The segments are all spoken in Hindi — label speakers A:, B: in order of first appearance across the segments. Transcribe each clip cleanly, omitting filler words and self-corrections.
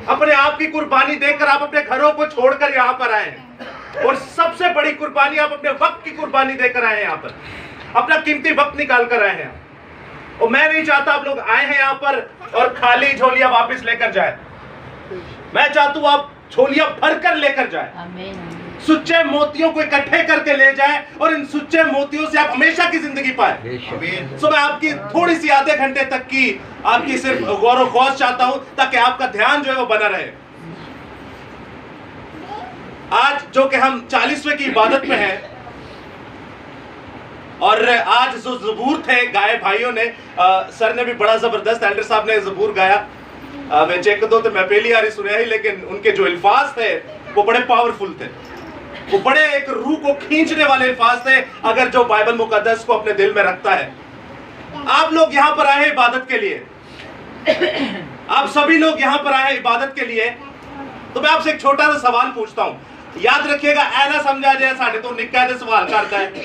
A: अपने आप की कुर्बानी देकर आप अपने घरों को छोड़कर यहाँ पर आए हैं, और सबसे बड़ी कुर्बानी आप अपने वक्त की कुर्बानी देकर आए हैं, यहाँ पर अपना कीमती वक्त निकाल कर आए हैं। और मैं नहीं चाहता आप लोग आए हैं यहाँ पर और खाली झोलियां वापस लेकर जाए। मैं चाहता हूं आप झोलियां भरकर लेकर जाए, सुच्चे मोतियों को इकट्ठे करके ले जाए, और इन सुच्चे मोतियों से आप हमेशा की जिंदगी पाए। सो मैं आपकी थोड़ी सी आधे घंटे तक की आपकी सिर्फ गौरव खौज चाहता हूं, ताकि आपका ध्यान जो है वो बना रहे। आज जो कि हम 40वें की इबादत में हैं, और आज जो ज़बूर थे गाए भाइयों ने, सर ने भी बड़ा जबरदस्त, एल्डर साहब ने ज़बूर गाया। मैं चेक दो तो मैं पहली बार ही सुना ही, लेकिन उनके जो अल्फाज थे वो बड़े पावरफुल थे, वो बड़े एक रूह को खींचने वाले अल्फाज थे, अगर जो बाइबल मुकद्दस को अपने दिल में रखता है। आप लोग यहाँ पर आए हैं इबादत के लिए, आप सभी लोग यहाँ पर आए हैं इबादत के लिए। तो मैं आपसे एक छोटा सा सवाल पूछता हूँ, याद रखिएगा, ऐसा समझा जाए साढ़े तो निक्का दे सवाल करता है।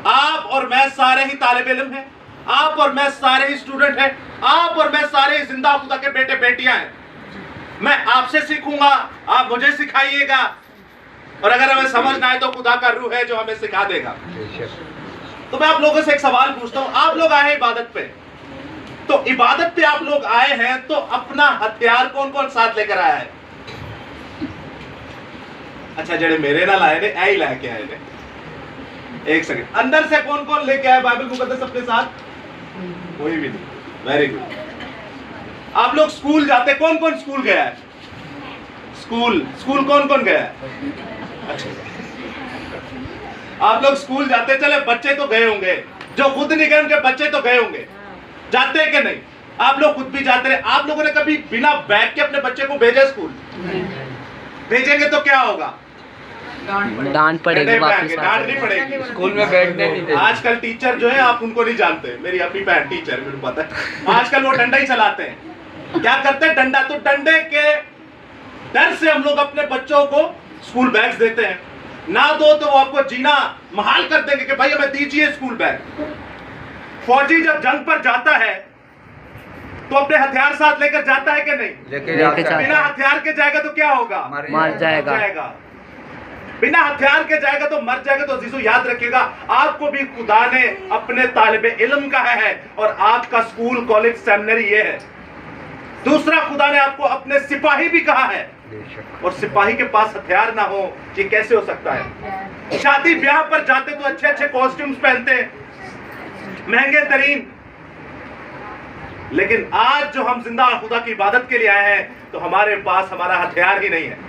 A: आप और मैं सारे ही तालिब इल्म हैं, आप और मैं सारे ही स्टूडेंट हैं, आप और मैं सारे जिंदा खुदा के बेटे बेटियां हैं। मैं आपसे सीखूंगा, आप मुझे सिखाइएगा, और अगर हमें समझ ना आए तो खुदा का रूह है जो हमें सिखा देगा। तो मैं आप लोगों से एक सवाल पूछता हूं, आप लोग आए इबादत पे, तो इबादत पे आप लोग आए हैं, तो अपना हथियार कौन कौन साथ लेकर आया है? अच्छा, जड़े मेरे ना लाए ने, ऐ ही लाके आए ने। एक सेकंड, अंदर से कौन कौन लेके आया बाइबल मुकद्दस अपने साथ? कोई भी नहीं। Very good. आप लोग स्कूल जाते, कौन कौन स्कूल गया है? स्कूल कौन कौन गया है? अच्छा, आप लोग स्कूल जाते, चले बच्चे तो गए होंगे, जो खुद नहीं गए उनके बच्चे तो गए होंगे, जाते हैं कि नहीं? आप लोग खुद भी जाते रहे। आप लोगों ने कभी बिना बैग के अपने बच्चे को भेजा स्कूल? भेजेंगे तो क्या होगा?
B: डांट पड़ेगी,
A: डांट नहीं पड़ेगी,
C: स्कूल में बैठने नहीं देते।
A: आजकल टीचर जो है, आप उनको नहीं जानते, मेरी अपनी बहन टीचर, मेरे को पता है, आजकल वो डंडा ही चलाते हैं। क्या करते हैं? डंडा। तो डंडे के डर से हम लोग अपने बच्चों को स्कूल बैग्स देते हैं, ना दो तो वो आपको जीना महाल कर देंगे कि भाई हमें दीजिए स्कूल बैग। फौजी जब जंग पर जाता है तो अपने हथियार साथ लेकर जाता है कि नहीं?
C: लेके जाता है।
A: बिना हथियार के जाएगा तो क्या होगा?
B: मर जाएगा।
A: बिना हथियार के जाएगा तो मर जाएगा। तो अजीजों याद रखिएगा, आपको भी खुदा ने अपने तालिबे इल्म कहा है, और आपका स्कूल कॉलेज सेमिनरी ये है। दूसरा, खुदा ने आपको अपने सिपाही भी कहा है, और सिपाही के पास हथियार ना हो, ये कैसे हो सकता है? शादी ब्याह पर जाते तो अच्छे अच्छे कॉस्ट्यूम्स पहनते हैं, महंगे तरीन, लेकिन आज जो हम जिंदा खुदा की इबादत के लिए आए हैं, तो हमारे पास हमारा हथियार ही नहीं है।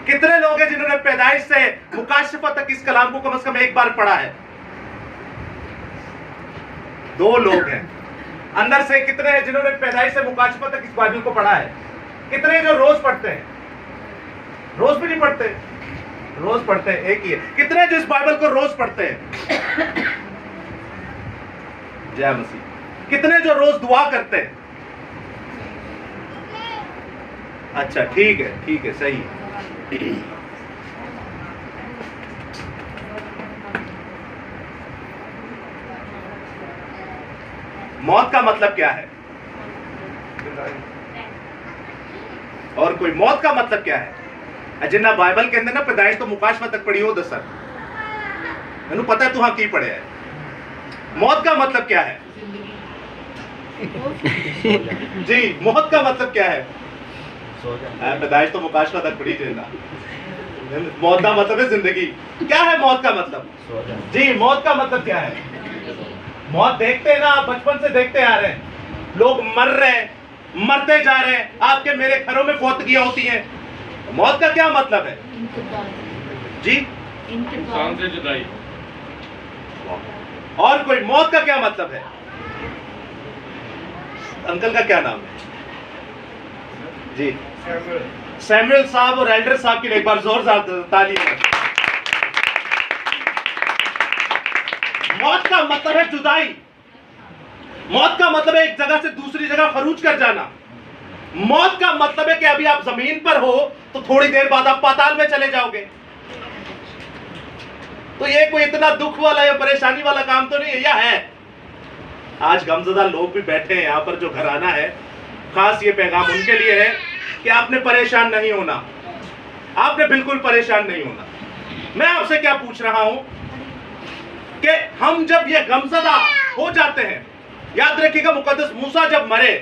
A: कितने लोग हैं जिन्होंने पैदाइश से मुकाशफा तक इस कलाम को कम से कम एक बार पढ़ा है? 2 लोग हैं। अंदर से कितने हैं जिन्होंने पैदाइश से मुकाशफा तक इस बाइबल को पढ़ा है? कितने जो रोज पढ़ते हैं? रोज भी नहीं पढ़ते, रोज पढ़ते हैं, एक ही है। कितने जो इस बाइबल को रोज पढ़ते हैं? जय मसीह। कितने जो रोज दुआ करते हैं? अच्छा, ठीक है, सही है। मौत का मतलब क्या है? और कोई मौत का मतलब क्या है? जिन्ना बाइबल के अंदर ना पैदाइश तो मुकाशफा तक पढ़ी हो दसर, मैनू पता है तू हाँ की पढ़े है। मौत का मतलब क्या है? जी, मौत का मतलब क्या है? पैदाइश तो मुकाशफा तक पढ़ी देना। मौत का मतलब है जिंदगी। क्या है मौत का मतलब? जी, मौत का मतलब क्या है? मौत देखते हैं ना, आप बचपन से देखते आ रहे हैं, लोग मर रहे हैं, मरते जा रहे हैं, आपके मेरे घरों में फौतगियां होती हैं। मौत का क्या मतलब है? जी,
C: इंसान से जुदाई।
A: और कोई? मौत का क्या मतलब है? अंकल का क्या नाम है? जी, सैमुअल साहब और एल्डर साहब के लिए एक बार जोरदार तालियां। मौत का मतलब है जुदाई। मौत का मतलब है एक जगह से दूसरी जगह खरूज कर जाना। मौत का मतलब है कि अभी आप जमीन पर हो तो थोड़ी देर बाद आप पाताल में चले जाओगे। तो ये कोई इतना दुख वाला या परेशानी वाला काम तो नहीं है, या है? आज गमज़दा लोग भी बैठे हैं यहाँ पर, जो घराना है, खास ये पैगाम उनके लिए है कि आपने परेशान नहीं होना, आपने बिल्कुल परेशान नहीं होना। मैं आपसे क्या पूछ रहा हूं कि हम जब ये गमज़दा हो जाते हैं, याद रखिएगा मुकद्दस मूसा जब मरे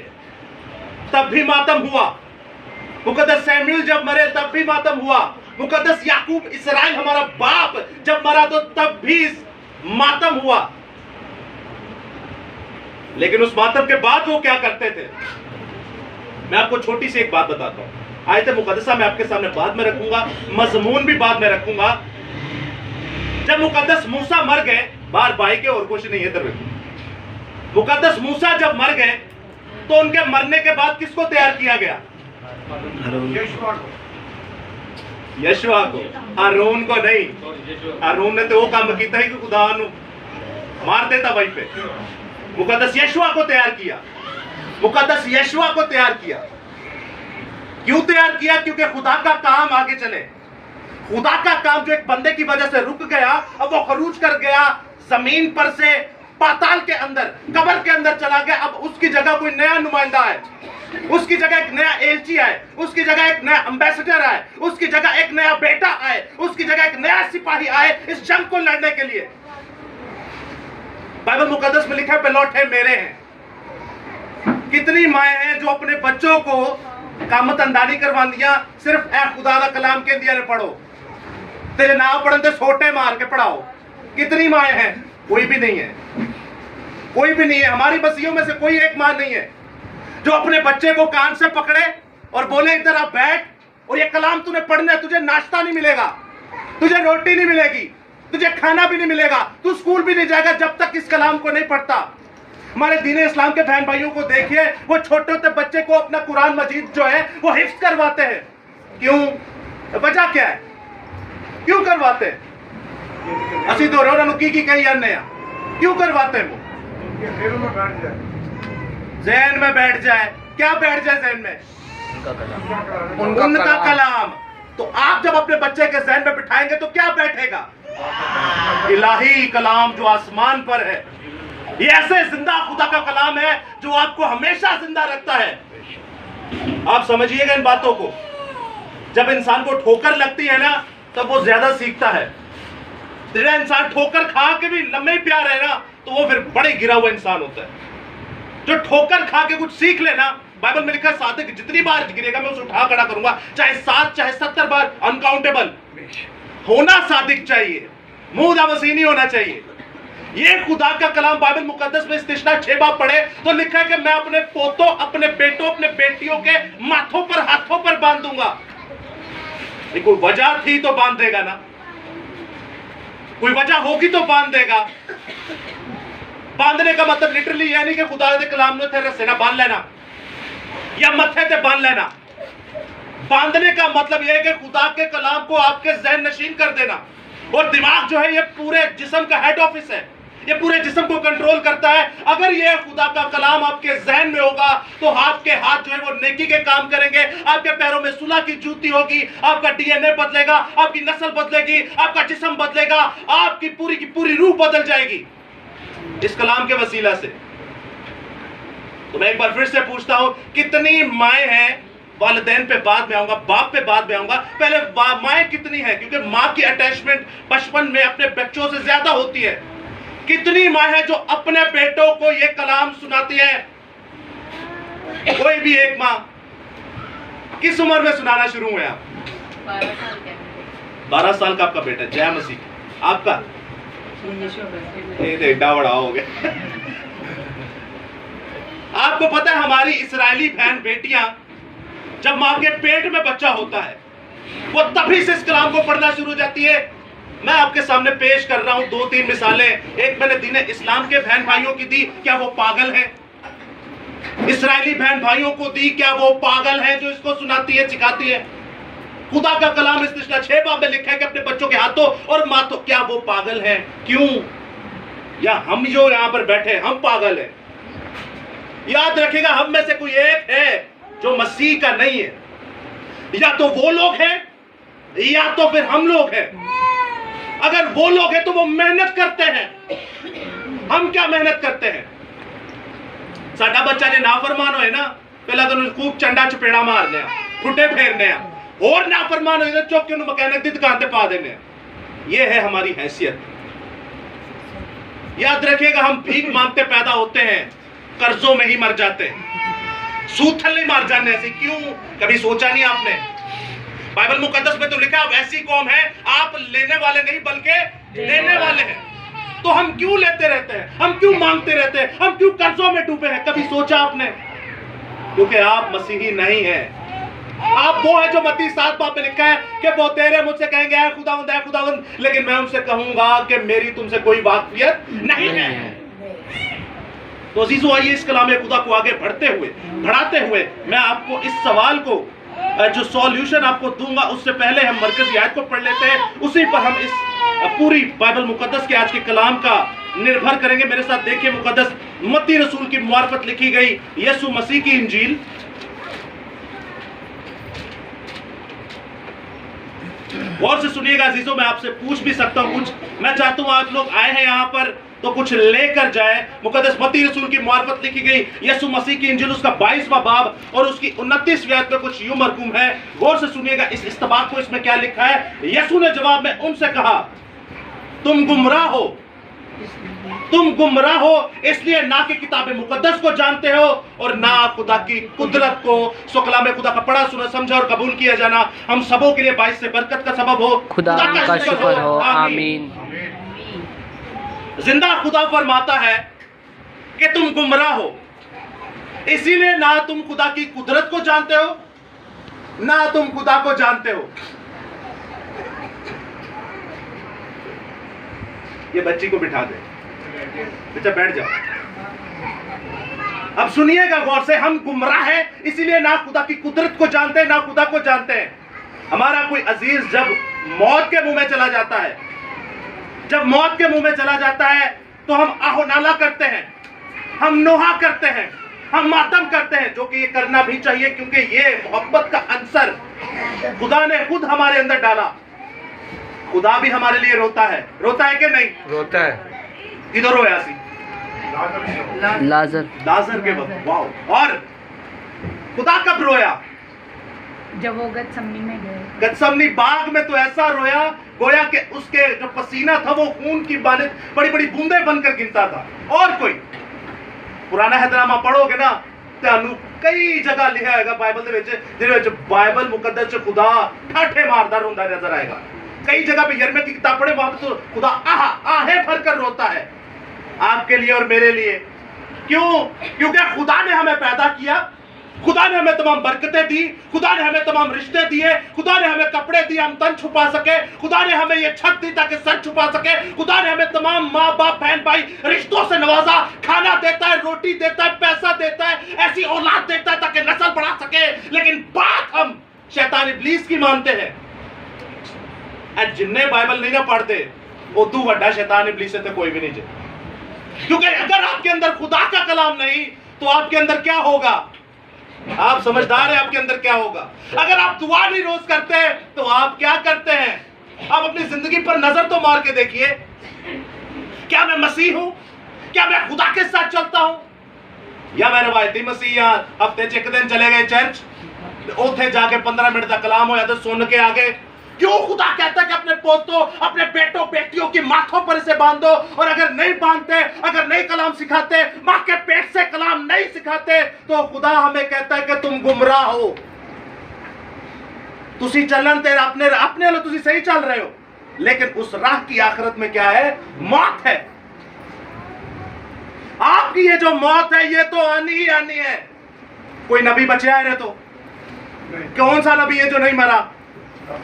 A: तब भी मातम हुआ, मुकद्दस सैमुएल जब मरे तब भी मातम हुआ, मुकद्दस याकूब इसराइल हमारा बाप जब मरा तो तब भी मातम हुआ। लेकिन उस मातम के बाद वो क्या करते थे? मैं आपको छोटी सी एक बात बताता हूं। आयत मुकद्दसा मैं आपके सामने बाद में रखूंगा, मजमून भी बाद में रखूंगा। जब मुकद्दस मूसा मर गए, बाहर भाई के और कुछ नहीं है इधर, मुकद्दस मूसा जब मर गए तो उनके मरने के बाद किसको तैयार किया गया? यशवा को, हारून को नहीं। हारून ने तो वो काम किया कि खुदा मार देता वहीं पे। मुकद्दस यशवा को तैयार किया, मुकद्दस यशवा को तैयार किया। क्यों तैयार किया? क्योंकि खुदा का काम आगे चले। खुदा का काम जो एक बंदे की वजह से रुक गया, अब वो खरूज कर गया जमीन पर से पाताल के अंदर, कब्र के अंदर चला गया। अब उसकी जगह कोई नया नुमाइंदा है, उसकी जगह एक नया एलची आए, उसकी जगह एक नया एम्बेसडर आए, उसकी जगह एक नया बेटा आए, उसकी जगह एक नया सिपाही आए इस जंग को लड़ने के लिए। बाइबल मुकद्दस में लिखा है पलौठे मेरे हैं। कितनी माएं हैं जो अपने बच्चों को कामत अंदानी करवा दिया, सिर्फ ए खुदा दा कलाम के दिया ने पढ़ो, तेरे ना पढ़न ते सोटे मार के पढ़ाओ। कितनी माएं हैं? कोई भी नहीं है, कोई भी नहीं है। हमारी बस्तियों में से कोई एक मां नहीं है जो अपने बच्चे को कान से पकड़े और बोले इधर आप बैठ और ये कलाम तूने पढ़ना है, तुझे नाश्ता नहीं मिलेगा, तुझे रोटी नहीं मिलेगी, तुझे खाना भी नहीं मिलेगा, तू स्कूल भी नहीं जाएगा जब तक इस कलाम को नहीं पढ़ता। हमारे दीन इस्लाम के बहन भाइयों को देखिए, वो छोटे छोटे बच्चे को अपना कुरान मजीद जो है वो हिफ्ज करवाते हैं। क्यों? वजह क्या है? क्यों करवाते हैं? असी तो रोना की कही आने क्यों करवाते हैं? वो ज़हन में बैठ जाए। क्या बैठ जाए ज़हन में? उनका कलाम। तो आप जब अपने बच्चे के ज़हन में बिठाएंगे तो क्या बैठेगा? इलाही कलाम जो आसमान पर है। ये ऐसे जिंदा खुदा का कलाम है जो आपको हमेशा जिंदा रखता है। आप समझिएगा इन बातों को। जब इंसान को ठोकर लगती है ना तब वो ज्यादा सीखता है। तेरा इंसान ठोकर खा के भी लम्बे प्यार है ना तो वो फिर बड़े गिरा हुआ इंसान होता है। जो ठोकर खा के कुछ सीख लेना, बाइबल में लिखा है सादिक जितनी बार गिरेगा मैं उसे उठा खड़ा करूंगा, चाहे 7 चाहे 70 बार, अनकाउंटेबल होना सादिक चाहिए, मुंह वसी नहीं होना चाहिए। ये खुदा का कलाम बाइबल मुकद्दस में इस्तिश्ना 6 बार पढ़े तो लिखा है कि मैं अपने पोतों, अपने बेटों, अपने बेटियों के माथों पर, हाथों पर बांध दूंगा। कोई वजह थी तो बांध देगा ना, कोई वजह होगी तो बांध देगा। बांधने का मतलब लिटरली यह नहीं कि खुदा के कलाम ने तेरे रस्से ना बांध लेना या मत्थे ते बांध लेना। बांधने का मतलब यह है कि खुदा के कलाम को आपके ज़हन नशीन कर देना। और दिमाग जो है ये पूरे जिस्म का हेड ऑफिस है, ये पूरे जिस्म को कंट्रोल करता है। अगर ये खुदा का कलाम आपके ज़हन में होगा तो आपके हाथ जो है वो नेकी के काम करेंगे, आपके पैरों में सुलह की जूती होगी, आपका डीएनए बदलेगा, आपकी नस्ल बदलेगी, आपका जिस्म बदलेगा, आपकी पूरी की पूरी रूह बदल जाएगी इस कलाम के वसीला से। तो मैं एक बार फिर से पूछता हूं, कितनी माएं हैं? वालिदैन पे बाद में आऊंगा, बाप पे बाद में आऊंगा, पहले माएं कितनी है? क्योंकि माँ की अटैचमेंट बचपन में अपने बच्चों से ज्यादा होती है। कितनी माँ है जो अपने बेटों को ये कलाम सुनाती है? कोई भी एक माँ। किस उम्र में सुनाना शुरू हुए आप? 12 साल का आपका बेटा, जय मसीह। आपका एडा बड़ा हो गया। आपको पता है हमारी इस्राएली बहन बेटियां जब मां के पेट में बच्चा होता है वो तभी से इस कलाम को पढ़ना शुरू हो जाती है। मैं आपके सामने पेश कर रहा हूं 2-3 मिसालें। एक मैंने दीन इस्लाम के बहन भाइयों की दी, क्या वो पागल है? इस्राएली बहन भाइयों को दी, क्या वो पागल है जो इसको सुनाती है, सिखाती है? खुदा का कलाम इस्तिश्ना 6 बाब में लिखा है कि अपने बच्चों के हाथों और माथों, क्या वो पागल है? क्यों? या हम जो यहां पर बैठे हम पागल हैं? याद रखिएगा, हम में से कोई एक है जो मसीह का नहीं है। या तो वो लोग हैं या तो फिर हम लोग हैं। अगर वो लोग हैं तो वो मेहनत करते हैं, हम क्या मेहनत करते हैं? साडा बच्चा जो नाफरमान होए ना, पहला तो खूब चंडा चपेड़ा मार दिया, फुटे फेरने और नाफरमान हो चौक के मकैनिक की दुकान पे पा देने। ये है हमारी हैसियत। याद रखिएगा, हम भीख मांगते पैदा होते हैं, कर्जों में ही मर जाते हैं, सूथल नहीं मर जाने ऐसे। क्यों? कभी सोचा नहीं आपने? बाइबल मुकद्दस में तो लिखा वैसी कौम है आप लेने वाले नहीं बल्कि देने वाले हैं। तो हम क्यों लेते रहते हैं, हम क्यों मांगते रहते हैं, हम क्यों कर्जों में डूबे हैं? कभी सोचा आपने? क्योंकि आप मसीही नहीं हैं। आप वो है जो मत्ती 7 में लिखा है कि वो तेरे मुझसे कहेंगे ऐ खुदावंद ऐ खुदावंद, लेकिन मैं उनसे कहूंगा कि मेरी तुमसे कोई वाकफियत नहीं है। तो अजीजों, आइए इस कलाम खुदा को आगे बढ़ाते हुए मैं आपको इस सवाल को जो सॉल्यूशन आपको दूंगा उससे पहले हम मरकजी आयत को पढ़ लेते हैं, उसी पर हम इस पूरी बाइबल मुकद्दस के आज के कलाम का निर्भर करेंगे। मेरे साथ देखिए, मुकद्दस मत्ती रसूल की मुआरफत लिखी गई यीशु मसीह की इंजील, गौर से सुनिएगा अजीजों। मैं आपसे पूछ भी सकता हूं कुछ, मैं चाहता हूं आप लोग आए हैं यहां पर तो कुछ लेकर जाए। मुकद्दस मत्ती रसूल की मुआरफत लिखी गई यीशु मसीह की इंजील, उसका 22वां बाब और उसकी 29वीं आयत में कुछ यूं मरकूम है। गौर से सुनिएगा इस इस्तबाक को, इसमें क्या लिखा है। यीशु ने जवाब में उनसे कहा, तुम गुमराह हो इसलिए ना कि किताब मुकद्दस को जानते हो और ना खुदा की कुदरत को। सो कलाम खुदा का पढ़ा सुना समझा और कबूल किया जाना हम सबों के लिए बाइस से बरकत का सबब हो।
B: खुदा का शुक्र हो, आमीन।
A: जिंदा खुदा फरमाता है कि तुम गुमराह हो इसीलिए ना तुम खुदा की कुदरत को जानते हो ना तुम खुदा को जानते हो। ये बच्ची को बिठा दे, बच्चा बैठ जाओ। अब सुनिएगा गौर से, हम गुमराह हैं इसीलिए ना खुदा की कुदरत को जानते हैं ना खुदा को जानते हैं। हमारा कोई अजीज जब मौत के मुंह में चला जाता है, जब मौत के मुंह में चला जाता है तो हम आहो नाला करते हैं, हम नोहा करते हैं, हम मातम करते हैं, जो कि ये करना भी चाहिए क्योंकि ये मोहब्बत का अंसर खुदा ने खुद हमारे अंदर डाला। खुदा भी हमारे लिए रोता है कि नहीं? रोता है। किधर रोया सी? लाजर के वक्त। वाह। और खुदा कब रोया?
D: जब वो गतसमनी में गए,
A: गतसमनी बाग में तो ऐसा रोया गोया कि उसके जो पसीना था वो खून की बारिश बड़ी बड़ी बूंदे बनकर गिरता था। और कोई पुराना हैदरामा पढ़ोगे ना, ਤੁਹਾਨੂੰ कई जगह लिखा है बाइबल ਦੇ ਵਿੱਚ, ਜਿਹਦੇ ਵਿੱਚ बाइबल मुकद्दस ਚ खुदा ठाठे मारदा रोंदा नजर आएगा। कई जगह पे यिर्मयाह की किताब पढ़े वहां तो खुदा आहे भरकर रोता है आपके लिए और मेरे लिए। क्यों? क्योंकि खुदा ने हमें पैदा किया, खुदा ने हमें तमाम बरकतें दी, खुदा ने हमें तमाम रिश्ते दिए, खुदा ने हमें कपड़े दिए हम तन छुपा सके, खुदा ने हमें ये छत दी ताकि सर छुपा सके, खुदा ने हमें तमाम माँ बाप बहन भाई रिश्तों से नवाजा, खाना देता है, रोटी देता है, पैसा देता है, ऐसी औलाद देता है ताकि नस्ल बढ़ा सके। लेकिन बात हम शैतान इब्लीस की मानते हैं। जिन्ने बाइबल नहीं ना पढ़ते उदू वड्डा शैतान इब्लीस से तो कोई भी नहीं है। क्योंकि अगर आपके अंदर खुदा का कलाम नहीं तो आपके अंदर क्या होगा? आप समझदार हैं आपके अंदर क्या होगा? अगर आप दुआ नहीं रोज करते तो आप क्या करते हैं? आप अपनी जिंदगी पर नजर तो मार के देखिए, क्या मैं मसीह हूं? क्या मैं खुदा के साथ चलता हूं? या मैं रवायती मसीह यहां हफ्ते च एक दिन चले गए चर्च, उथे जाके 15 मिनट का कलाम होया तो सुन के आ गए। क्यों खुदा कहता है कि अपने पोतों अपने बेटों बेटियों की माथों पर इसे बांध दो, और अगर नहीं बांधते, अगर नहीं कलाम सिखाते, मां के पेट से कलाम नहीं सिखाते तो खुदा हमें कहता है कि तुम गुमराह हो। तुसी चलन तेरे अपने लो तुसी सही चल रहे हो, लेकिन उस राह की आखिरत में क्या है? मौत है। आपकी ये जो मौत है ये तो आनी ही आनी है। कोई नबी बचे आए रहे तो कौन सा नबी है जो नहीं मरा?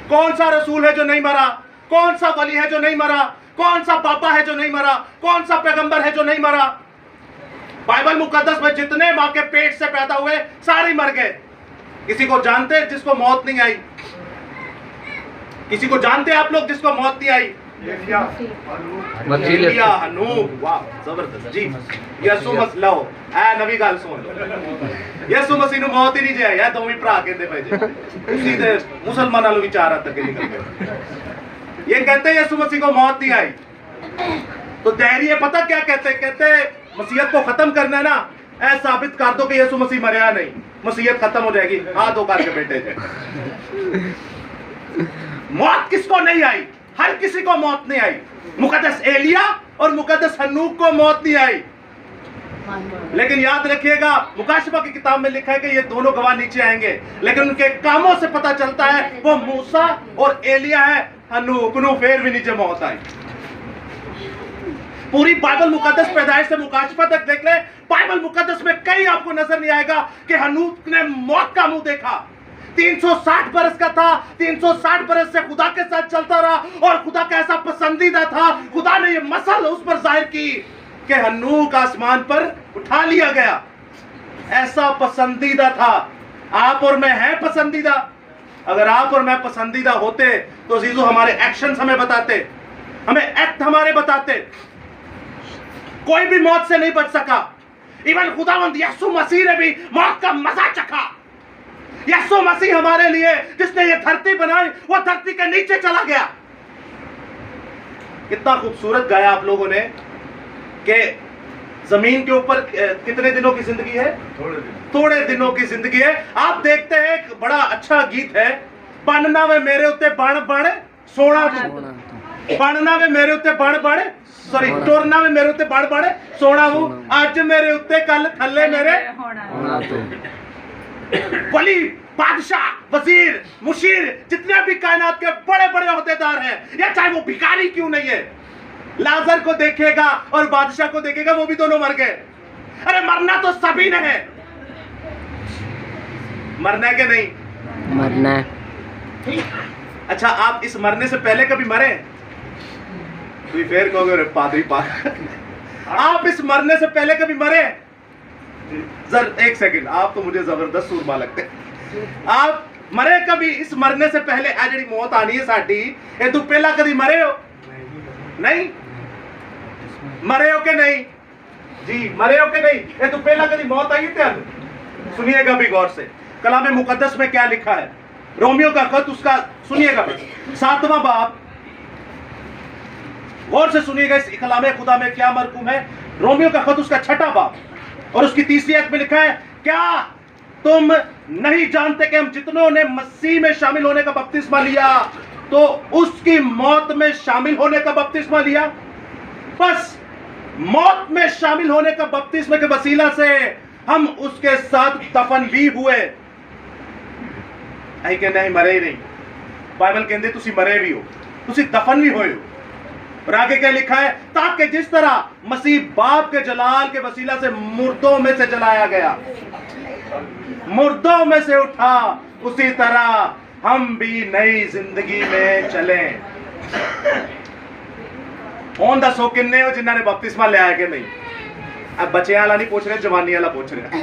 A: कौन सा रसूल है जो नहीं मरा? कौन सा वली है जो नहीं मरा? कौन सा पापा है जो नहीं मरा? कौन सा पैगंबर है जो नहीं मरा? बाइबल मुकद्दस में जितने मां के पेट से पैदा हुए सारे मर गए। किसी को जानते हैं जिसको मौत नहीं आई? किसी को जानते हैं आप लोग जिसको मौत नहीं आई? एलिया, हनूक। वाह जबरदस्त जी। यसु मसीह लो ए नवी गल सुन लो, यसु मसीह नु मौत ही नहीं जाए या दोवें भरा कहते पे जे उसी दे मुसलमानां लो विचार तक निकल गए। ये कहते हैं यसु मसीह को मौत नहीं आई तो धैर्य पता क्या कहते हैं? कहते मसीहत को खत्म करना है ना ऐ साबित कर दो कि यीशु मसीह मरया नहीं, मसीहत खत्म हो जाएगी। हाथ उकार के बैठे थे। मौत किसको नहीं आई? हर किसी को मौत नहीं आई। मुकद्दस एलिया और मुकद्दस हनूक को मौत नहीं आई। लेकिन याद रखिएगा, मुकाशफा की किताब में लिखा है कि ये दोनों गवाह नीचे आएंगे, लेकिन उनके कामों से पता चलता है वो मूसा और एलिया है। हनूक नु फिर भी नीचे मौत आई। पूरी बाइबल मुकद्दस पैदाइश से मुकाशफा तक देख ले, बाइबल मुकद्दस में कहीं आपको नजर नहीं आएगा कि हनूक ने मौत का मुंह देखा। 360 बरस का था, 360 बरस से खुदा के साथ चलता रहा और खुदा का ऐसा पसंदीदा था, खुदा ने ये मसल उस पर जाहिर की कि हनूक आसमान पर उठा लिया गया। ऐसा पसंदीदा था। आप और मैं हैं पसंदीदा। अगर आप और मैं पसंदीदा होते तो अजीजो हमारे एक्शंस हमें बताते, हमें एक्ट हमारे बताते। कोई भी मौत से नहीं बच सका। इवन खुदावंद यीशु मसीह ने भी मौत का मजा चखा। यीशु मसीह हमारे लिए जिसने ये धरती बनाई, वो धरती के नीचे चला गया। कितना खूबसूरत गाया आप लोगों ने कि जमीन के ऊपर कितने दिनों की जिंदगी है? थोड़े दिनों की जिंदगी है। आप देखते हैं एक बड़ा अच्छा गीत है, बनना वे मेरे उत्ते बण बण सोना तू, बनना वे मेरे उत्ते बण बण, सॉरी टोरना वे मेरे उत्ते बण बण सोना हूं, आज मेरे उत्ते कल थल्ले मेरे
B: होना तो।
A: वली, बादशाह, वजीर, मुशीर, जितने भी कायनात के बड़े बड़े ओहदेदार हैं, या चाहे वो भिखारी क्यों नहीं है, लाजर को देखेगा और बादशाह को देखेगा, वो भी दोनों मर गए। अरे मरना तो सभी ने है। मरना है कि नहीं?
B: मरना है।
A: अच्छा, आप इस मरने से पहले कभी मरे? तो फिर कहोगे पादरी पाक। आप इस मरने से पहले कभी मरे? एक सेकंड, आप तो मुझे जबरदस्त सूरमा लगते हैं। आप मरे कभी इस मरने से पहले? आ जी मौत आनी है साडी, ये तू पहला कभी मरे हो? नहीं मरे हो के नहीं? जी मरे हो के नहीं? ये तू पहला कभी मौत आई थे? सुनिएगा भी गौर से, कलाम मुकद्दस में क्या लिखा है। रोमियो का खत, उसका सुनिएगा 7वां बाब, गौर से सुनिएगा इस कलाम खुदा में क्या मरकूम है। रोमियो का खत, उसका 6वां बाब और उसकी 3री आयत में लिखा है, क्या तुम नहीं जानते कि हम जितनों ने मसीह में शामिल होने का बपतिस्मा लिया तो उसकी मौत में शामिल होने का बपतिस्मा लिया? बस मौत में शामिल होने का बपतिस्मा के वसीला से हम उसके साथ दफन भी हुए। ऐ कि नहीं मरे ही नहीं, बाइबल कहते तुसी मरे भी हो, तुसी दफन भी होए हो। और आगे क्या लिखा है, ताकि जिस तरह मसीह बाप के जलाल के वसीला से मुर्दों में से जलाया गया, मुर्दों में से उठा, उसी तरह हम भी नई जिंदगी में चले। कौन दसो किन्ने हो जिन्होंने बपतिस्मा लिया है कि नहीं? अब बच्चे वाला नहीं पूछ रहे, जवानी वाला पूछ रहे।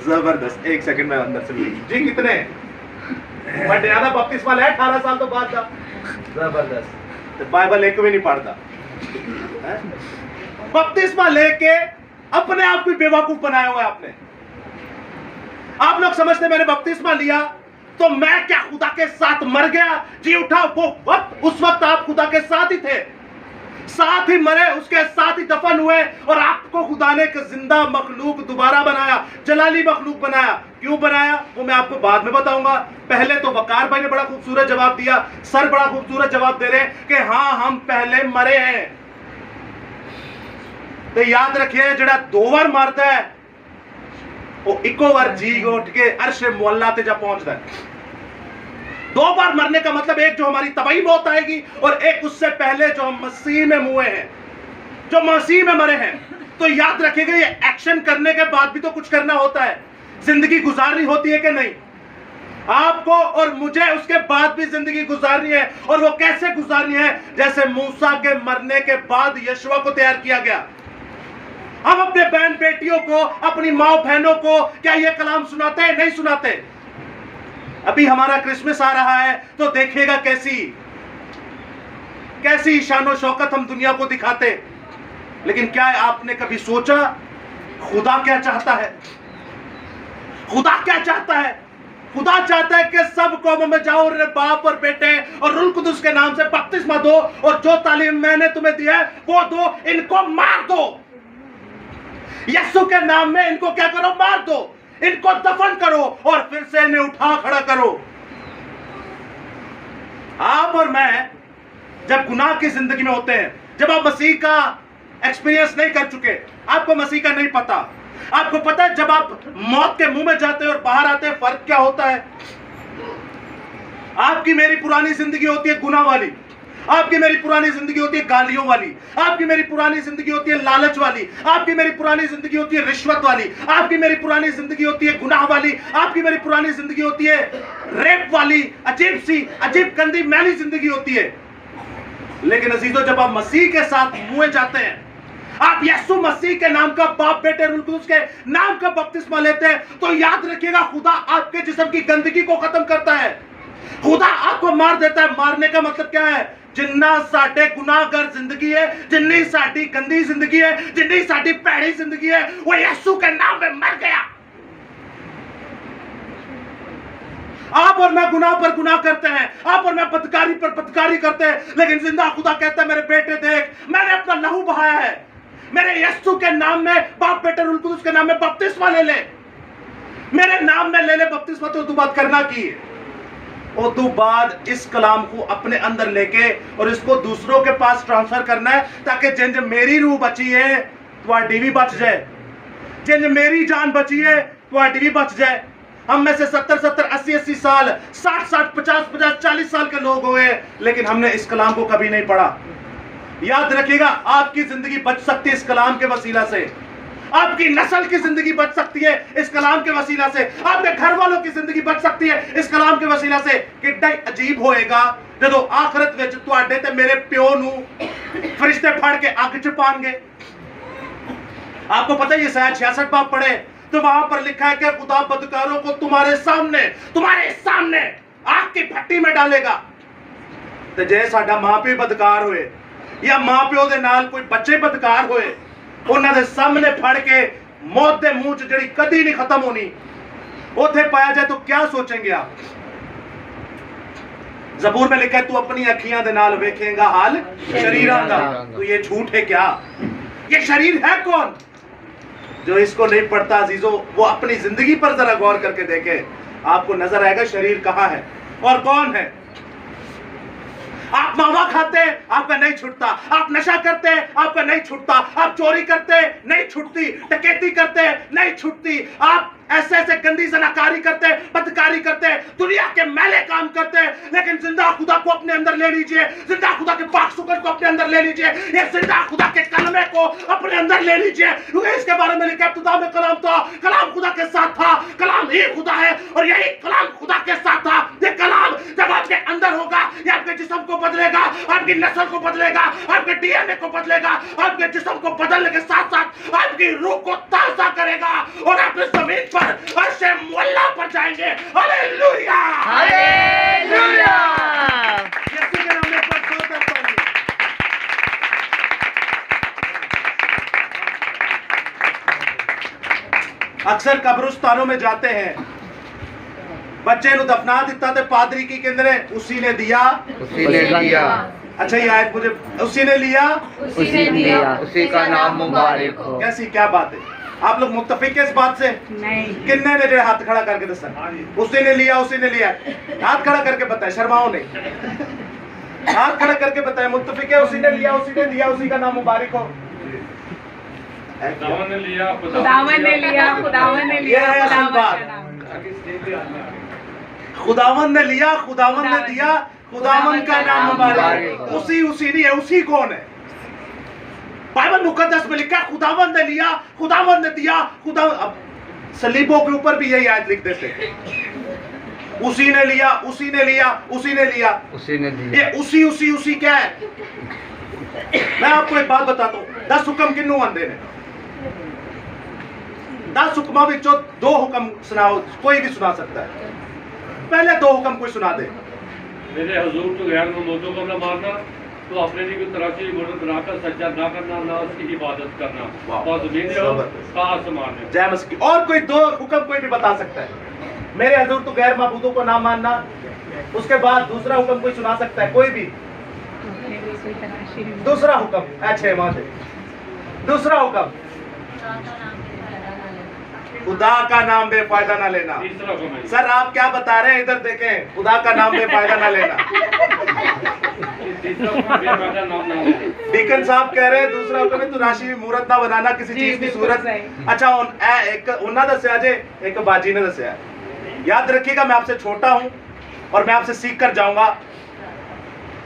A: जबरदस्त। एक सेकंड में अंदर से जी कितने बड़े ज्यादा बपतिस्मा लिया 18 साल तो बाद था। जबरदस्त। तो बाइबल एक भी नहीं पढ़ता, बपतिस्मा लेके अपने आप को बेवकूफ बनाया हुआ है आपने। आप लोग समझते मैंने बपतिस्मा लिया तो मैं क्या खुदा के साथ मर गया, जी उठा। वो वक्त, उस वक्त आप खुदा के साथ ही थे, साथ ही मरे, उसके साथ ही दफन हुए, और आपको खुदा ने एक जिंदा मखलूक दोबारा बनाया, जलाली मखलूक बनाया। क्यों बनाया वो मैं आपको बाद में बताऊंगा। पहले तो वकार भाई ने बड़ा खूबसूरत जवाब दिया, सर बड़ा खूबसूरत जवाब दे रहे हैं कि हाँ हम पहले मरे हैं। तो याद रखिए, जड़ा 2 बार मरता है वो इको बार जी उठ के अर्श मुअल्ला ते जा पहुंचता है। 2 बार मरने का मतलब एक जो हमारी तबाही मौत आएगी और एक उससे पहले जो हम मसीह में मुए हैं, जो मसीह में मरे हैं। तो याद रखिएगा, ये एक्शन करने के बाद भी तो कुछ करना होता है, जिंदगी गुजारनी होती है कि नहीं? आपको और मुझे उसके बाद भी जिंदगी गुजारनी है। और वो कैसे गुजारनी है? जैसे मूसा के मरने के बाद यशुआ को तैयार किया गया। हम अपने बहन बेटियों को, अपनी माँ बहनों को क्या ये कलाम सुनाते हैं? नहीं सुनाते। अभी हमारा क्रिसमस आ रहा है तो देखिएगा कैसी शानो शौकत हम दुनिया को दिखाते। लेकिन क्या आपने कभी सोचा खुदा क्या चाहता है? खुदा क्या चाहता है? खुदा चाहता है कि सब कौमों में जाओ और बाप और बेटे और रूह कुदुस के नाम से बपतिस्मा दो, और जो तालीम मैंने तुम्हें दी है वो दो, इनको मार दो। यीशु के नाम में इनको क्या करो, मार दो, इनको दफन करो और फिर से इन्हें उठा खड़ा करो। आप और मैं जब गुनाह की जिंदगी में होते हैं, जब आप मसीह का एक्सपीरियंस नहीं कर चुके, आपको मसीह का नहीं पता, आपको पता है जब आप मौत के मुंह में जाते हैं और बाहर आते हैं फर्क क्या होता है। आपकी मेरी पुरानी जिंदगी होती है गुनाह वाली, आपकी मेरी पुरानी जिंदगी होती है गालियों वाली, आपकी मेरी पुरानी जिंदगी होती है लालच वाली, आपकी मेरी पुरानी जिंदगी होती है रिश्वत वाली, आपकी मेरी पुरानी जिंदगी होती है गुनाह वाली, आपकी मेरी पुरानी जिंदगी होती है रेप वाली, अजीब गंदी मैली जिंदगी होती है। लेकिन अजीजों, जब आप मसीह के साथ मुए जाते हैं, आप यीशु मसीह के नाम का, बाप बेटे रूह कुदूस के नाम का बपतिस्मा लेते हैं, तो याद रखिएगा खुदा आपके जिस्म की गंदगी को खत्म करता है, खुदा आपको मार देता है। मारने का मतलब क्या है? जिन्ना साडे गुनाहगार जिंदगी है, जिन्नी साडी गंदी जिंदगी है, जिन्नी साडी पैड़ी जिंदगी है, वो यीशु के नाम में मर गया। आप और मैं गुनाह पर गुनाह करते हैं, आप और मैं बदकारी पर बदकारी करते हैं, लेकिन जिंदा खुदा कहता है मेरे बेटे देख, मैंने अपना लहू बहाया है, मेरे यीशु के नाम में, बाप बेटे रूह कुदूस के नाम में बपतिस्मा ले ले, मेरे नाम में ले ले बपतिस्मा। तो तू बात करना की है, और तू बाद इस कलाम को अपने अंदर लेके और इसको दूसरों के पास ट्रांसफर करना है, ताकि जिंज मेरी रूह बची है तुम्हारी भी बच जाए, जिंज मेरी जान बची है तुम्हारी भी बच जाए। हम में से 70-70, 80-80 साल, 60-60, 50-50, 40 साल के लोग हुए, लेकिन हमने इस कलाम को कभी नहीं पढ़ा। याद रखिएगा, आपकी जिंदगी बच सकती है इस कलाम के वसीला से, आपकी नस्ल की जिंदगी बच सकती है इस कलाम के वसीला से, आपके घर वालों की जिंदगी बच सकती है इस कलाम के वसीला से। कितना अजीब होएगा जो आखिरत विच तुहाडे ते मेरे प्यो नू फरिश्ते फड़ के अग च पाएंगे। आपको पता है, ये शायद 66 बाब पढ़े तो वहां पर लिखा है कि खुदा बदकारों को तुम्हारे सामने आग की भट्टी में डालेगा। तो जे साडा मां प्यो बदकार होए या मां प्यो दे नाल कोई बच्चे बदकार होए, उन्हां दे सामने फड़ के मौत दे मुंह च जिहड़ी कदी नहीं खत्म होनी, उथे पाया जाए तो क्या सोचेंगे आप? ज़बूर में लिखा है, तू अपनी अखियां दे नाल वेखेगा हाल शरीरां दा। तो ये झूठ है क्या? ये शरीर है कौन? जो इसको नहीं पढ़ता अजीजों, वो अपनी जिंदगी पर जरा गौर करके देखे, आपको नजर आएगा शरीर कहां है और कौन है। आप मावा खाते हैं, आपका नहीं छूटता, आप नशा करते हैं, आपका नहीं छूटता, आप चोरी करते हैं, नहीं छूटती, डकैती करते हैं, नहीं छूटती, आप ऐसे ऐसे गंदी जनाकारी करते हैं, बदकारी करते हैं, दुनिया के मैले काम करते हैं, लेकिन जिंदा खुदा को अपने अंदर ले लीजिए, जिंदा खुदा के पाक सुकन को अपने अंदर ले लीजिए, ये जिंदा खुदा के कलमे को अपने अंदर ले लीजिए, क्योंकि इसके बारे में लिखा है, इब्तिदा में कलाम था, कलाम खुदा के साथ था, कलाम ही खुदा है और यही कलाम खुदा के साथ था। ये कलाम जब आपके अंदर होगा, ये आपके जिस्म को बदलेगा, आपकी नस्ल को बदलेगा, आपके डीएनए को बदलेगा, आपके जिस्म को बदलने के साथ साथ आपकी रूह को ताज़ा करेगा और आप इस जमीन पर अर्शे मुअल्ला पर जाएंगे। Hallelujah,
B: hallelujah.
A: यीशु के नाम में अक्सर कब्रिस्तानों में जाते हैं, बच्चे नु दफना दिता ते पादरी की कहंदे ने उसी ने दिया,
C: उसी ने लिया,
A: अच्छा ये आयत मुझे, उसी ने लिया,
C: उसी का नाम मुबारक हो।
A: कैसी क्या बात है? आप लोग मुत्तफिक है इस बात से?
D: नहीं।
A: किन्ने ने जो हाथ खड़ा करके दसा, उसी ने लिया, उसी ने लिया, हाथ खड़ा करके बताए, शर्माओ नहीं, हाथ खड़ा करके बताए, मुत्तफिक है, उसी ने लिया, उसी ने दिया, उसी का नाम मुबारक हो।
C: खुदावन ने लिया,
D: खुदावन ने लिया, खुदावन ने लिया,
A: ये है असल
D: खुदावन
A: बात।
D: का नाम।
A: खुदावन ने लिया, खुदावन ने दिया, खुदावन का नाम मुबारक। उसी नहीं है, उसी कौन है? बाइबल मुकद्दस में लिखा है खुदावन ने लिया, खुदावन ने दिया, खुदा। अब सलीबों के ऊपर भी यही आयत लिख देते, उसी ने लिया, उसी ने लिया, उसी ने लिया,
C: उसी ने दिया।
A: ये उसी क्या है? मैं आपको एक बात बताता हूँ, 10 हुक्म किन्नू आंदे ने? 10 हुक्मां विचों 2 हुक्म सुनाओ, कोई भी सुना सकता है। पहले 2 हुक्म कोई सुना दे।
C: मेरे हुजूर तो गैर मौजूदों को न मारना, तो अपने लिए कोई तराशी मुर्द बनाकर सज्जा ना करना, ना उसकी इबादत करना, और जमीन का आसमान है।
A: जय मसीह। और कोई 2 हुक्म कोई भी बता सकता है? मेरे हुजूर तो गैर माबूदों को ना मानना, उसके बाद दूसरा हुक्म कोई सुना सकता है? कोई भी दूसरा हुक्म? अच्छे माते दूसरा हुक्म खुदा का नाम बेफायदा ना लेना।
C: तीसरा हुक्म है।
A: सर आप क्या बता रहे हैं, इधर देखें, खुदा का नाम बेफायदा ना लेना।
C: तीसरा हुक्म बेफायदा नाम ना लेना।
A: डीकन साहब कह रहे हैं दूसरा हुक्म है तू राशि भी मूरत ना बनाना, किसी
D: जी,
A: चीज की
D: बिल्कुल
A: सूरत।
D: सही।
A: अच्छा एक उन्ना दसिया जे, एक बाजी ने दसिया। याद रखिएगा मैं आपसे छोटा हूं और मैं आपसे सीख कर जाऊंगा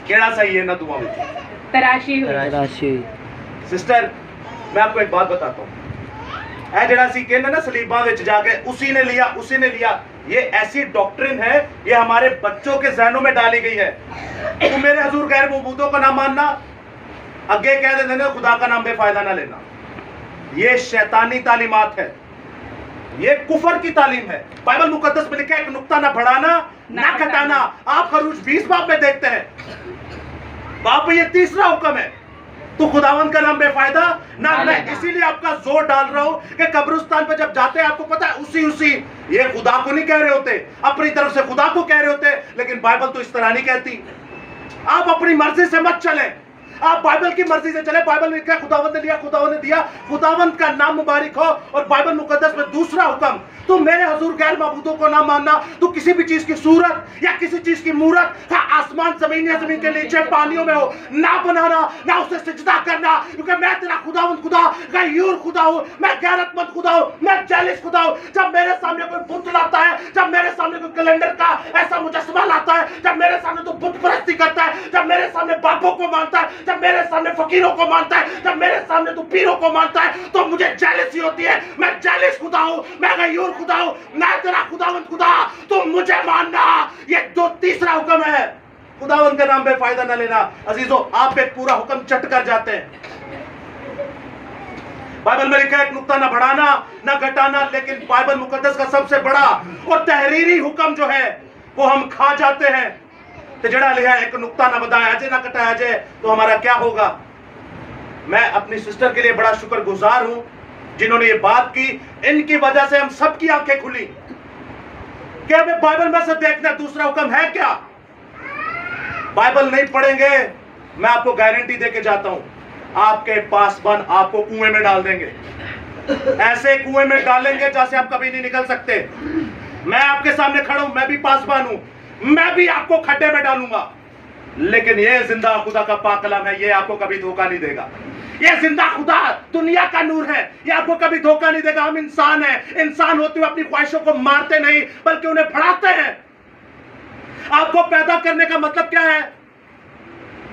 A: केड़ा सही है ना दुआ में।
D: तराशी हुई।
A: सिस्टर मैं आपको एक बात बताता हूँ, ऐ जेड़ा सी कहने ना सलीबा विच जाके उसी ने लिया, ये ऐसी डॉक्ट्रिन है, ये हमारे बच्चों के जहनों में डाली गई है। तो मेरे हजूर गैर मौजूदों का नाम मानना, अगे कह देते हैं खुदा का नाम बेफायदा ना लेना, ये शैतानी तालीमात है, ये कुफर की तालीम है। बाइबल मुकद्दस में लिखा है एक नुक्ता ना बढ़ाना ना घटाना। आप खरूज 20 बाब में देखते हैं, बाप ये तीसरा हुक्म है, तो खुदावंद का नाम बेफायदा ना लेना। इसीलिए आपका जोर डाल रहा हूं कि कब्रिस्तान पे जब जाते हैं आपको पता है उसी ये खुदा को नहीं कह रहे होते, अपनी तरफ से खुदा को कह रहे होते, लेकिन बाइबल तो इस तरह नहीं कहती। आप अपनी मर्जी से मत चले, आप बाइबल की मर्जी से चले। बाइबल में लिखा है खुदावंद ने लिया, खुदावंद ने दिया, खुदावंद का नाम मुबारक हो। और बाइबल मुकद्दस में दूसरा हुक्म, तू मेरे हुजूर गैर माबूदों को ना मानना, तू किसी भी चीज की सूरत या किसी चीज की मूरत, आसमान जमीन या जमीन के नीचे पानियों में हो, ना बनाना, ना उसे सिजदा करना, क्योंकि मैं तेरा खुदावंद खुदा गयूर खुदा हूं, मैं गैरतमंद खुदा हूं, मैं जेलिस खुदा हूं। जब मेरे सामने कोई बुत लाता है, जब मेरे सामने कोई कैलेंडर का ऐसा मुजस्समा लाता है, जब मेरे सामने तो बुत परस्ती करता है, जब मेरे सामने बापों को मानता है, जब मेरे सामने फकीरों को मानता है, जब मेरे सामने तो पीरों को मानता है, तो मुझे जेलिसी होती है। मैं जेलिस खुदा हूं, मैं गयूर खुदा हूं, मैं तेरा खुदावंद खुदा, तो मुझे मानना। ये जो तीसरा हुक्म है, खुदावंद के नाम पे फायदा ना लेना। अजीजों आप एक पूरा हुक्म चट कर जाते हैं। बाइबल में लिखा है एक नुक्ता ना बढ़ाना ना घटाना, लेकिन बाइबल मुकद्दस का सबसे बड़ा और तहरीरी हुक्म जो है वो हम खा जाते हैं। तो जड़ा लिया एक नुक्ता ना बढ़ाया जाए ना घटाया जाए, तो हमारा क्या होगा। मैं अपनी सिस्टर के लिए बड़ा शुक्रगुजार हूं जिन्होंने ये बात की, इनकी वजह से हम सबकी आंखें खुली कि हमें बाइबल में से देखना दूसरा हुक्म है क्या। बाइबल नहीं पढ़ेंगे, मैं आपको गारंटी देके जाता हूं, आपके पासबान आपको कुएं में डाल देंगे, ऐसे कुएं में डालेंगे जैसे आप कभी नहीं निकल सकते। मैं आपके सामने खड़ा हूं, मैं भी पासबान हूं, मैं भी आपको खड्डे में डालूंगा, लेकिन ये जिंदा खुदा का पाक कलाम है, ये आपको कभी धोखा नहीं देगा। ये जिंदा खुदा दुनिया का नूर है, ये आपको कभी धोखा नहीं देगा। हम इंसान हैं, इंसान होते हुए अपनी ख्वाहिशों को मारते नहीं बल्कि उन्हें बढ़ाते हैं। आपको पैदा करने का मतलब क्या है?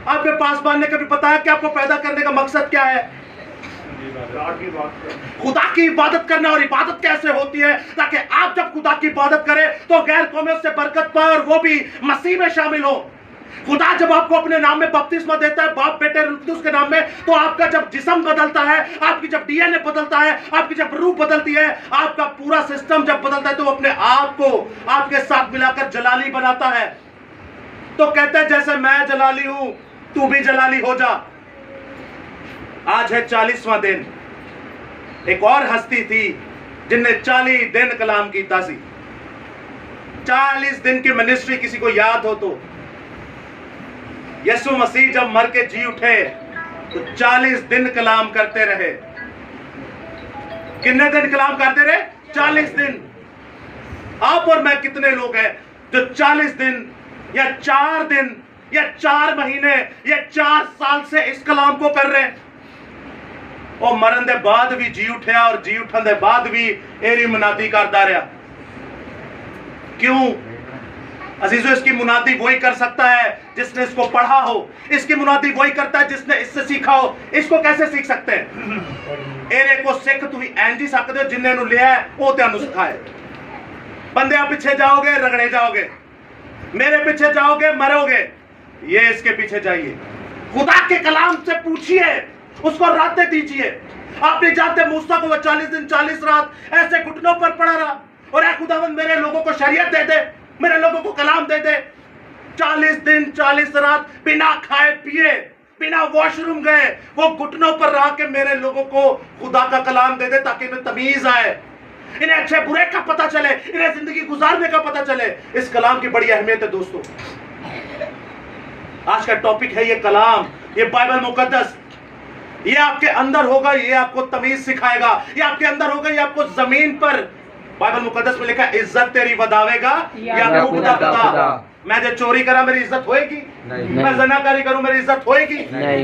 A: आपके पासबान ने कभी बताया कि आपको पैदा करने का मकसद क्या है? खुदा की इबादत करना। और इबादत कैसे होती है? ताकि आप जब खुदा की इबादत करें तो गैर कौमें उससे बरकत पाए और वो भी मसीह में शामिल हो। खुदा जब आपको अपने नाम में बपतिस्मा देता है, बाप बेटे उसके नाम में, तो आपका जब जिस्म बदलता है, आपकी जब डीएनए बदलता है, आपकी जब रूह बदलती है, आपका पूरा सिस्टम जब बदलता है, तो वो अपने आप को आपके साथ मिलाकर जलाली बनाता है। तो कहते हैं जैसे मैं जलाली हूं तू भी जलाली हो जा। आज है 40वां दिन। एक और हस्ती थी जिनने 40 दिन कलाम कीता सी। 40 दिन की मिनिस्ट्री किसी को याद हो तो, यीशु मसीह जब मर के जी उठे तो 40 दिन कलाम करते रहे। कितने दिन कलाम करते रहे? 40 दिन। आप और मैं कितने लोग हैं जो 40 दिन या 4 दिन या 4 महीने या 4 साल से इस कलाम को कर रहे हैं, और मरण दे बाद भी जी उठा और जी उठन दे बाद भी एरी मुनादी करता रहा। क्यों अजीजों? इसकी मुनादी वही कर सकता है जिसने इसको पढ़ा हो, इसकी मुनादी वही करता है जिसने इससे सीखा हो। इसको कैसे सीख सकते हैं? एरे को सिख तुम एंज ही सकते हो जिन्हें नु लिया है वो तेन सिखाए। बंदे आप पीछे जाओगे रगड़े जाओगे, मेरे पीछे जाओगे मरोगे। ये इसके पीछे जाइए, खुदा के कलाम से पूछिए, उसको रातें दीजिए। आप नहीं जानते मूसा को 40 दिन 40 रात ऐसे घुटनों पर पड़ा रहा, और ऐ खुदावंद मेरे लोगों को शरीयत दे दे, मेरे लोगों को कलाम दे दे। 40 दिन 40 रात बिना खाए पिए, बिना वॉशरूम गए, वो घुटनों पर रह के मेरे लोगों को खुदा का कलाम दे दे, ताकि इन्हें तमीज आए, इन्हें अच्छे बुरे का पता चले, इन्हें जिंदगी गुजारने का पता चले। इस कलाम की बड़ी अहमियत है दोस्तों। आज का टॉपिक है ये कलाम, ये बाइबल मुकद्दस। ये आपके अंदर होगा, ये आपको तमीज सिखाएगा। ये आपके अंदर होगा, ये आपको जमीन पर बाइबल मुकद्दस में लिखा है इज्जत तेरी वधावेगा या खुदा खुदा। मैं जो चोरी करा मेरी इज्जत होएगी, मैं ज़नाकारी करूं मेरी इज्जत होएगी,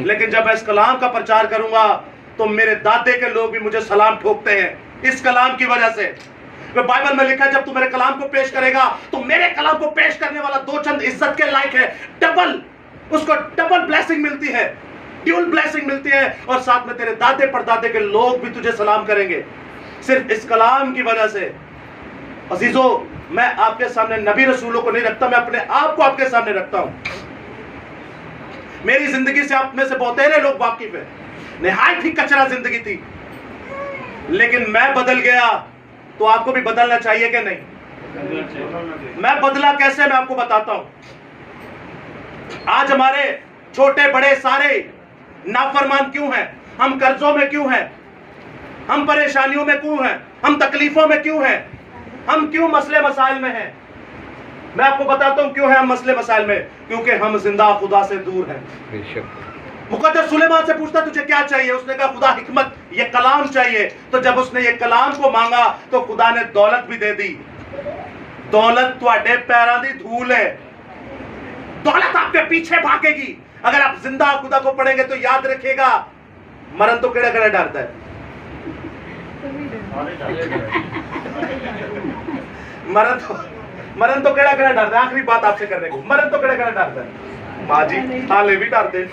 A: लेकिन जब मैं इस कलाम का प्रचार करूंगा तो मेरे दादे के लोग भी मुझे सलाम ठोकते हैं इस कलाम की वजह से। बाइबल में लिखा है जब तू मेरे कलाम को पेश करेगा तो मेरे कलाम को पेश करने वाला दो चंद इज्जत के लायक है, डबल, उसको डबल ब्लेसिंग मिलती है, ड्यूल ब्लेसिंग मिलती है, और साथ में तेरे दादे परदादे के लोग भी तुझे सलाम करेंगे सिर्फ इस कलाम की वजह से। अजीजों, मैं आपके सामने नबी रसूलों को नहीं रखता, मैं अपने आप को आपके सामने रखता हूं। मेरी जिंदगी से आप में से बहुतेरे लोग वाकिफ है, निहायत ही कचरा जिंदगी थी, लेकिन मैं बदल गया तो आपको भी बदलना चाहिए कि नहीं? मैं बदला कैसे, मैं आपको बताता हूं। आज हमारे छोटे बड़े सारे नाफरमान क्यों हैं? हम कर्जों में क्यों हैं? हम परेशानियों में क्यों हैं? हम तकलीफों में क्यों हैं? हम क्यों मसले मसाइल में हैं? मैं आपको बताता हूं क्यों है हम मसले मसाइल में, क्योंकि हम जिंदा खुदा से दूर हैं। मुकद्दस सुलेमान से पूछता तुझे क्या चाहिए, उसने कहा खुदा हिकमत, ये कलाम चाहिए। तो जब उसने ये कलाम को मांगा तो खुदा ने दौलत भी दे दी। दौलत तुहाडे पैरां दी धूल है, दौलत आपके पीछे भागेगी। अगर आप जिंदा खुदा को पढ़ेंगे तो याद रखिएगा, मरण तो केड़ा केड़ा डरता है, मरण तो केड़ा केड़ा डरता है। आखिरी बात आपसे करने को, मरण तो केड़ा केड़ा डरता है। माँ जी हाले भी डरते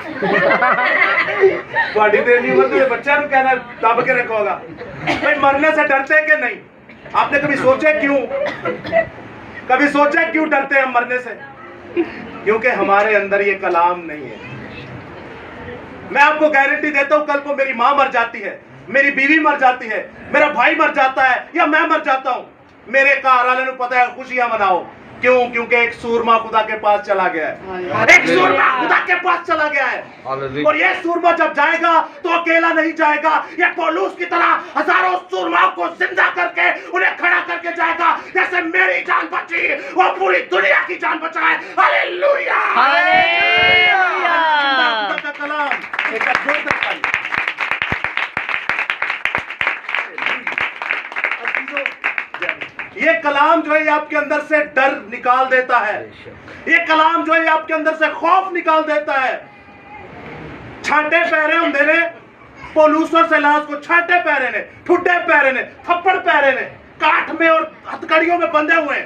A: थोड़ी देर नहीं उम्र तो बच्चा नु कहना दब के रखोगा भाई, मरने से डरते कि नहीं? आपने कभी सोचे क्यों? कभी सोचा क्यों डरते हैं हम मरने से? क्योंकि हमारे अंदर ये कलाम नहीं है। मैं आपको गारंटी देता हूं, कल को मेरी माँ मर जाती है, मेरी बीवी मर जाती है, मेरा भाई मर जाता है या मैं मर जाता हूं, मेरे घर वाले को पता है खुशियां मनाओ। क्यों? क्योंकि एक सूरमा खुदा के पास चला गया है, एक सूरमा खुदा के पास चला गया है। और ये सूरमा जब जाएगा तो अकेला नहीं जाएगा, ये पौलुस की तरह हजारों सूरमाओं को जिंदा करके उन्हें खड़ा करके जाएगा। जैसे मेरी जान बची वो पूरी दुनिया की जान बचाए। Hallelujah, hallelujah. खुदा का कलाम एक जोरदार ताली। ये कलाम जो है आपके अंदर से डर निकाल देता है, ये कलाम जो है आपके अंदर से खौफ निकाल देता है। छाटे पैरे होंदे ने, पौलुस और सिलास को छाटे पैरे ने, ठुड्डे पैरे ने, थप्पड़ पैरे ने, काठ में और हथकड़ियों में बंधे हुए।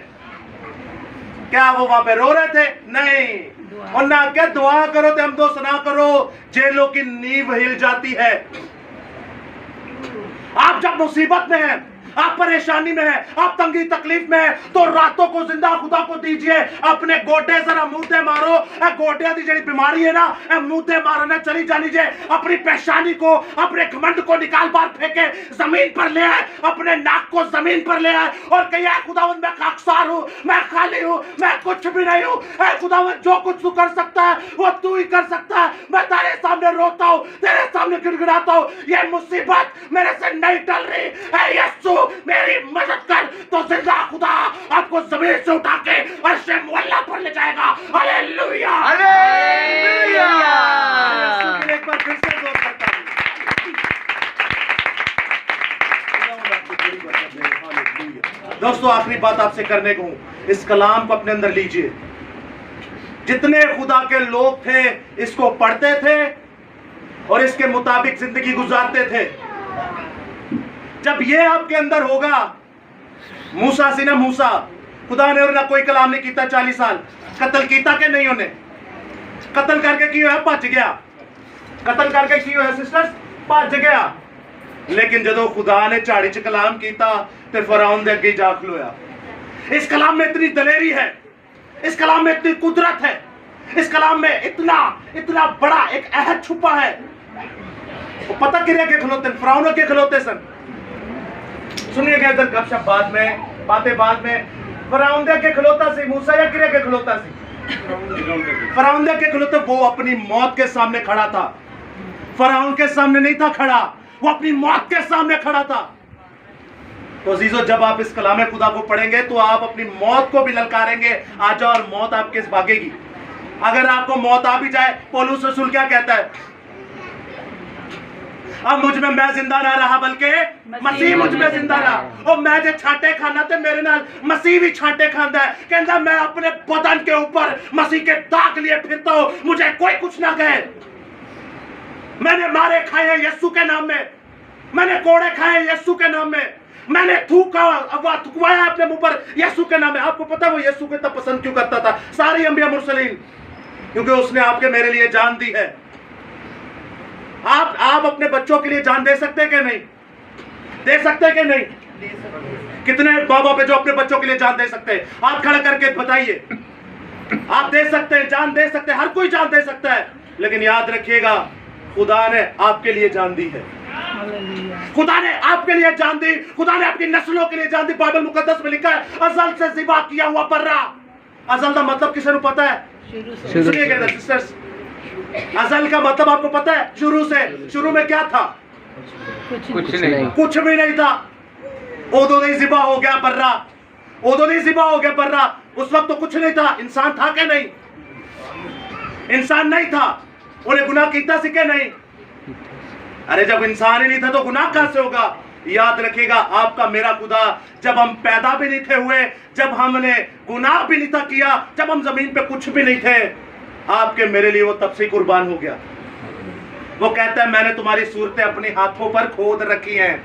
A: क्या वो वहां पे रो रहे थे? नहीं। और ना क्या दुआ करो तो हम दो सुना करो, जेलों की नींव हिल जाती है। आप जब मुसीबत में हैं, आप परेशानी में हैं, आप तंगी तकलीफ में हैं, तो रातों को जिंदा खुदा को दीजिए। अपने गोडे जरा मुंहते मारो, गोडिया की जी बीमारी है ना, मुंहते मारना चली जानी जे। अपनी परेशानी को, अपने घमंड को निकाल बार फेंके, जमीन पर ले आए, अपने नाक को जमीन पर ले आए और कहिए खुदावंद मैं खाकसार हूं, मैं खाली हूं, मैं कुछ भी नहीं हूं। ऐ खुदावंद जो कुछ तू कर सकता है वो तू ही कर सकता है। मैं तेरे सामने रोता हूं, तेरे सामने गिड़गिड़ाता हूं, ये मुसीबत मेरे से नहीं टल रही। ऐ यीशु मेरी मदद कर। तो जिंदा खुदा आपको जमीन से उठा के अर्शे मुअल्ला पर ले जाएगा। Hallelujah, hallelujah. एक बार फिर से जोर करता हूं। दोस्तों आखिरी बात आपसे करने को हूं, इस कलाम को अपने अंदर लीजिए। जितने खुदा के लोग थे इसको पढ़ते थे और इसके मुताबिक जिंदगी गुजारते थे। जब ये आपके अंदर होगा, मूसा सी ना मूसा, खुदा ने और कोई कलाम नहीं किया 40 साल, कत्ल किया कि नहीं? उन्हें कत्ल करके की है, भज गया, कत्ल करके की है सिस्टर्स, भज गया। लेकिन जो खुदा ने झाड़ी च कलाम किया तो फराउन दे अगे जा खलोया। इस कलाम में इतनी दलेरी है, इस कलाम में इतनी कुदरत है, इस कलाम में इतना इतना बड़ा एक अहद छुपा है। वो पता किरे के खलोते, फराउन के खलोते सन। सुनिएगा इधर गपशप बाद में, बातें बाद में। फराउन के खलोता सी मूसा या किरे के खलोता सी? फराउन के खलोते। वो अपनी मौत के सामने खड़ा था, फराउन के सामने नहीं था खड़ा, वो अपनी मौत के सामने खड़ा था। तो अजीजों जब आप इस कलाम खुदा को पढ़ेंगे तो आप अपनी मौत को भी ललकारेंगे, आ जाओ, और मौत आपके भागेगी। अगर आपको मौत आ भी जाए, पौलुस रसूल क्या कहता है? अब मुझ में मैं जिंदा ना रहा बल्कि मसीह मुझ में जिंदा रहा। और मैं जो छांटे खाना ते मेरे नाल मसीह भी छांटे खांदा है। कहता मैं अपने बदन के ऊपर मसीह के दाग लिए फिरता हूं, मुझे कोई कुछ ना कहे। मैंने मारे खाए हैं यीशु के नाम में, मैंने कोड़े खाए हैं यीशु के नाम में, मैंने थुकवाया अपने मुंह पर यीशु के नाम में। आपको पता है वो यीशु को इतना पसंद क्यों करता था सारी अंबिया मुरसलीन? क्योंकि उसने आपके मेरे लिए जान दी है। आप अपने बच्चों के लिए जान दे सकते हैं कि नहीं? दे सकते हैं कि नहीं? कितने माँ बाप है जो अपने बच्चों के लिए जान दे सकते हैं? हाथ खड़ा करके बताइए। आप दे सकते हैं, जान दे सकते हैं, हर कोई जान दे सकता है। लेकिन याद रखिएगा खुदा ने आपके लिए जान दी है। खुदा ने आपके लिए जान दी, खुदा ने आपकी नस्लों के लिए जान दी। बाइबल मुकद्दस में लिखा है अज़ल से ज़िबा किया हुआ पर्रा। अज़ल का मतलब किसी को पता है? सुनिएगा सिस्टर्स, अज़ल का मतलब आपको पता है? शुरू से। शुरू में क्या था? कुछ भी नहीं था। उदो नहीं ज़िबा हो गया पर्रा, उदो नहीं ज़िबा हो गया पर्रा। उस वक्त तो कुछ नहीं था। इंसान था क्या? नहीं, इंसान नहीं था। उन्हें गुनाह कीता सीखे नहीं। अरे जब इंसान ही नहीं था तो गुनाह कहां से होगा? याद रखिएगा आपका मेरा खुदा जब हम पैदा भी नहीं थे हुए, जब हमने गुनाह भी नहीं था किया, जब हम जमीन पे कुछ भी नहीं थे, आपके मेरे लिए वो तब से कुर्बान हो गया। वो कहता है मैंने तुम्हारी सूरतें अपने हाथों पर खोद रखी हैं,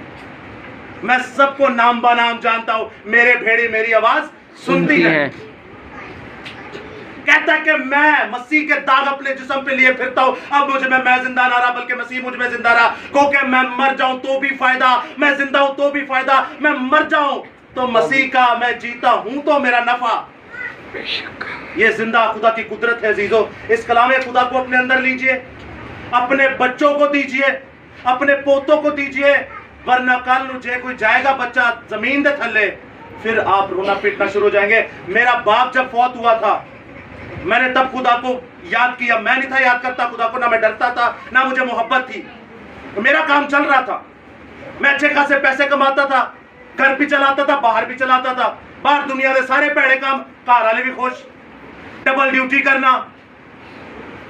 A: मैं सबको नाम बनाम जानता हूं, मेरे भेड़े मेरी आवाज सुनती है। कहता है कि मैं मसीह के दाग अपने जिस्म पे लिए फिरता हूं। अब मुझ में मैं जिंदा ना रहा बल्कि मसीह मुझ में जिंदा रहा। क्योंकि मैं मर जाऊं तो भी फायदा, मैं जिंदा हूं तो भी फायदा, मैं मर जाऊं तो मसीह का, मैं जीता हूं तो मेरा नफा। ये जिंदा खुदा की कुदरत है अजीजों। इस कलाम खुदा को अपने अंदर लीजिए, अपने बच्चों को दीजिए, अपने पोतों को दीजिए, वरना कल मुझे कोई जाएगा बच्चा जमीन दे थल्ले, फिर आप रोना पीटना शुरू हो जाएंगे। मेरा बाप जब फौत हुआ था मैंने तब खुदा को याद किया। मैं नहीं था याद करता खुदा को, ना मैं डरता था ना मुझे मोहब्बत थी। मेरा काम चल रहा था, मैं अच्छे खासे पैसे कमाता था, घर भी चलाता था, बाहर भी चलाता था। बाहर दुनिया के सारे पैड़े काम, घर वाले भी खुश, डबल ड्यूटी करना।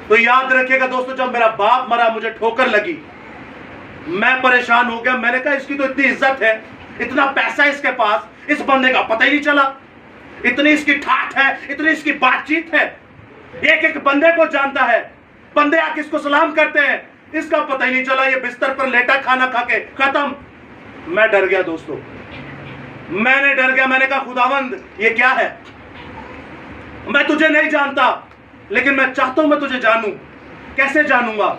A: तो याद रखिएगा दोस्तों, जब मेरा बाप मरा मुझे ठोकर लगी, मैं परेशान हो गया। मैंने कहा इसकी तो इतनी इज्जत है, इतना पैसा इसके पास, इस बंदे का पता ही नहीं चला, इतनी इसकी ठाठ है, इतनी इसकी बातचीत है, एक एक बंदे को जानता है, बंदे आके इसको सलाम करते हैं, इसका पता ही नहीं चला। ये बिस्तर पर लेटा खाना खा के खत्म। मैं डर गया दोस्तों, मैंने डर गया। मैंने कहा खुदावंद ये क्या है? मैं तुझे नहीं जानता लेकिन मैं चाहता हूं मैं तुझे जानूं। कैसे जानूंगा?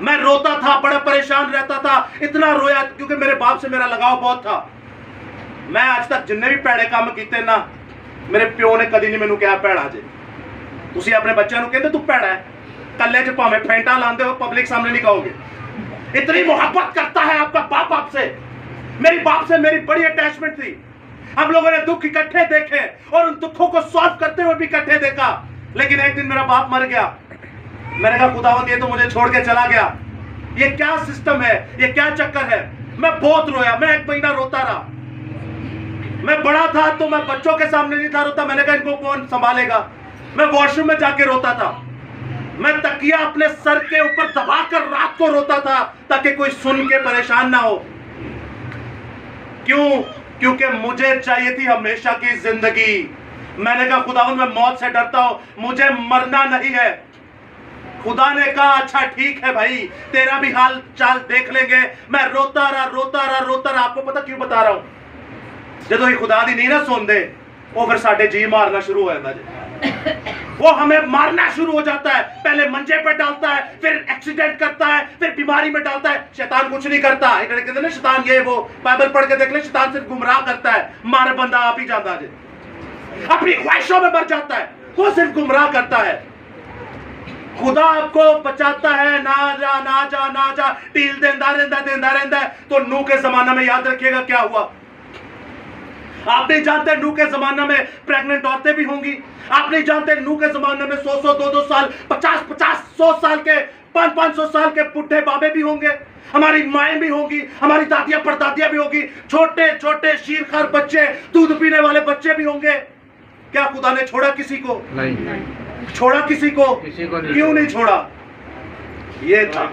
A: मैं रोता था, बड़ा परेशान रहता था, इतना रोया क्योंकि मेरे बाप से मेरा लगाव बहुत था। मैं आज तक जिन्ने भी पैड़े काम कीते ना, मेरे प्यो ने कदी नहीं मैनू कहा पैड़ा जे। तुसी अपने बच्चों को कहते तू पैड़ा है, कल्ले च भावें फेंटा लांदे हो, पब्लिक सामने नहीं कहोगे। इतनी मोहब्बत करता है आपका बाप आपसे। मेरी बाप से मेरी बड़ी अटैचमेंट थी। हम लोगों ने दुख इकट्ठे देखे और उन दुखों को सॉल्व करते हुए भी इकट्ठे देखा। लेकिन एक दिन मेरा बाप मर गया। मैंने कहा खुदावंद ये तो मुझे छोड़ के चला गया, ये क्या सिस्टम है, ये क्या चक्कर है? मैं बहुत रोया, मैं 1 महीना रोता रहा। मैं बड़ा था तो मैं बच्चों के सामने नहीं था रोता। मैंने कहा इनको कौन संभालेगा? मैं वॉशरूम में जाके रोता था, मैं तकिया अपने सर के ऊपर दबाकर रात को रोता था ताकि कोई सुन के परेशान ना हो। क्यों? क्योंकि मुझे चाहिए थी हमेशा की जिंदगी। मैंने कहा खुदावंद मैं मौत से डरता हूं, मुझे मरना नहीं है। खुदा ने कहा अच्छा ठीक है भाई, तेरा भी हाल चाल देख लेंगे। मैं रोता रहा रोता रहा रोता रहा। आपको पता क्यों बता रहा हूं? जो ही खुदा दी नहीं ना सुनते वो फिर साडे जी मारना शुरू हो जाता है। वो हमें मारना शुरू हो जाता है। पहले मंजे पर डालता है, फिर एक्सीडेंट करता है, फिर बीमारी में डालता है। शैतान कुछ नहीं करता। कहते ना शैतान ये वो, बाइबल पढ़ के देख ले, शैतान सिर्फ गुमराह करता है। मारे बंदा आप ही जाता है, अपनी ख्वाहिशों में मर जाता है, वो सिर्फ गुमराह करता है। खुदा आपको बचाता है। ना जा ना जा ना जा, टील देंदा रहता है। तो नूह के जमाना में याद रखिएगा क्या हुआ। आप नहीं जानते नूह के जमाना में प्रेग्नेंट औरतें भी होंगी। आप नहीं जानते नूह के जमाने में 100 200 साल 50 100 साल के 500 साल के बुढ़े बाबे भी होंगे। हमारी माएं भी होंगी, हमारी दादियां परदादियां भी होंगी, छोटे छोटे शीरखार बच्चे, दूध पीने वाले बच्चे भी होंगे। क्या खुदा ने छोड़ा किसी को? नहीं छोड़ा किसी को नहीं। क्यों नहीं छोड़ा? ये था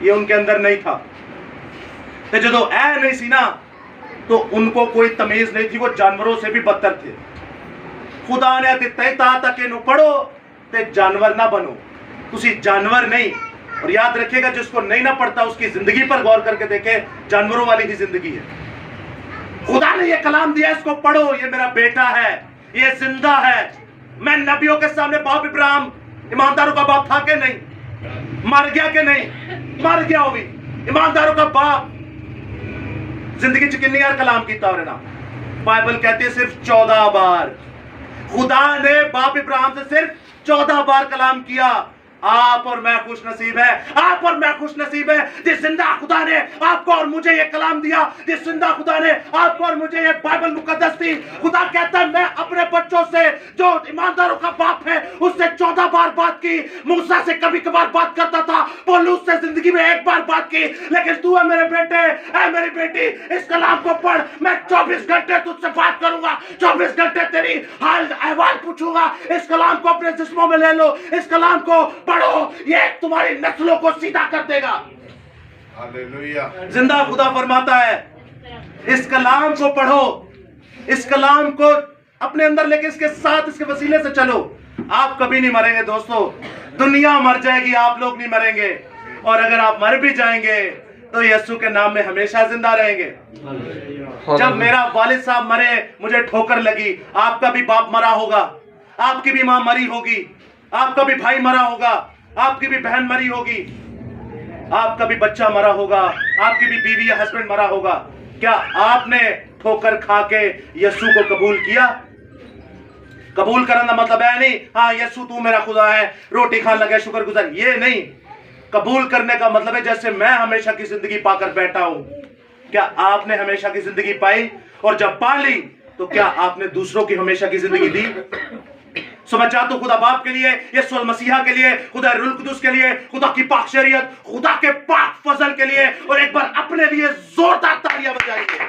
A: ये उनके अंदर नहीं था। तो जो ऐ नहीं सी ना, तो उनको कोई तमीज नहीं थी, वो जानवरों से भी बदतर थे। खुदा ने दिता तक इनू पढ़ो ते जानवर ना बनो, तुसी जानवर नहीं। और याद रखिएगा, जिसको नहीं ना पढ़ता उसकी जिंदगी पर गौर करके देखे, जानवरों वाली ही जिंदगी है। खुदा ने ये कलाम दिया, इसको पढ़ो, ये मेरा बेटा है, ये जिंदा है। मैं नबियों के सामने बाप इब्राहिम ईमानदारों का बाप था कि नहीं? मर गया कि नहीं? मर गया वो भी ईमानदारों का बाप। जिंदगी च कितनी बार कलाम किया और ना, बाइबल कहती है सिर्फ 14 बार। खुदा ने बाप इब्राहिम से सिर्फ 14 बार कलाम किया। आप और मैं खुश नसीब है, आप और मैं खुश नसीब है जिस जिंदा खुदा ने आपको और मुझे ये कलाम दिया, जिस जिंदा खुदा ने आपको और मुझे ये बाइबल मुकद्दस दी। खुदा कहता है मैं अपने बच्चों से जो ईमानदारों का बाप है उससे 14 बार बात की। मूसा से कभी कभार बात करता था, पौलुस से जिंदगी में 1 बार बात की, लेकिन तू है मेरे बेटे, ऐ मेरी बेटी, इस कलाम को पढ़। मैं 24 घंटे तुझसे बात करूंगा, 24 घंटे तेरी हाल अहवाल पूछूंगा। इस कलाम को अपने जिस्मों में ले लो, इस कलाम को पढ़ो, ये तुम्हारी नस्लों को सीधा कर देगा। हालेलुया। जिंदा खुदा फरमाता है, इस कलाम को पढ़ो, इस कलाम को अपने अंदर लेके इसके साथ, इसके वसीले से चलो। आप कभी नहीं मरेंगे दोस्तों, दुनिया मर जाएगी, आप लोग नहीं मरेंगे। और अगर आप मर भी जाएंगे तो यीशु के नाम में हमेशा जिंदा रहेंगे। जब मेरा वालिद साहब मरे, मुझे ठोकर लगी। आपका भी बाप मरा होगा, आपकी भी मां मरी होगी, आपका भी भाई मरा होगा, आपकी भी बहन मरी होगी, आपका भी बच्चा मरा होगा, आपकी भी बीवी या हस्बैंड मरा होगा। क्या आपने ठोकर खा के यीशु को कबूल किया? कबूल करने का मतलब है नहीं हाँ यीशु तू मेरा खुदा है, रोटी खाने लगे शुक्रगुजार, ये नहीं। कबूल करने का मतलब है जैसे मैं हमेशा की जिंदगी पाकर बैठा हूं, क्या आपने हमेशा की जिंदगी पाई? और जब पा ली तो क्या आपने दूसरों की हमेशा की जिंदगी दी? सो मैं चाहता हूं खुदा बाप के लिए, यीशु मसीहा के लिए, खुदा रूह कुदूस के लिए, खुदा की पाक शरीयत, खुदा के पाक फजल के लिए, और एक बार अपने लिए जोरदार तालियां बजाइए।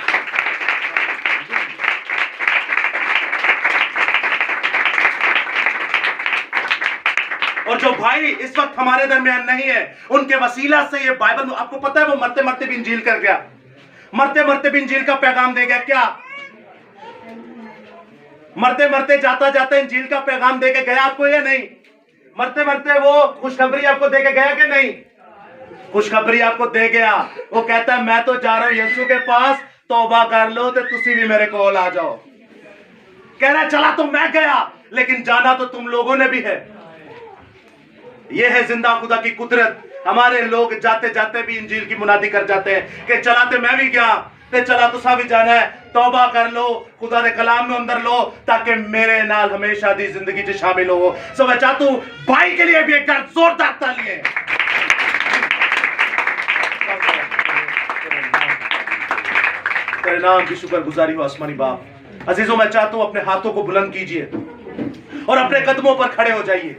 A: और जो भाई इस वक्त हमारे दरमियान नहीं है, उनके वसीला से ये बाइबल, आपको पता है वो मरते मरते भी इंजील कर गया, मरते मरते भी इंजील का पैगाम दे गया। क्या मरते मरते जाता जाता इंजील का पैगाम दे के गया आपको या नहीं? मरते मरते वो खुशखबरी आपको दे के गया कि नहीं? खुशखबरी आपको दे गया। वो कहता है मैं तो जा रहा हूं यीशु के पास, तौबा कर लो तो तुसी भी मेरे कोल आ जाओ। कह रहा चला तो मैं गया, लेकिन जाना तो तुम लोगों ने भी है। यह है जिंदा खुदा की कुदरत। हमारे लोग जाते जाते भी इंजील की मुनादी कर जाते हैं कि चलाते मैं भी गया, ते चला तुसा भी जाना है, तौबा कर लो, खुदा ने कलाम में अंदर लो, ताकि मेरे नाल हमेशा दी जिंदगी च शामिल हो। सो मैं चाहता हूं भाई के लिए भी एक जोरदार तालियां। तेरे नाम की शुक्रगुजारी हो आसमानी बाप। अजीजों मैं चाहता हूं अपने हाथों को बुलंद कीजिए और अपने कदमों पर खड़े हो जाइए।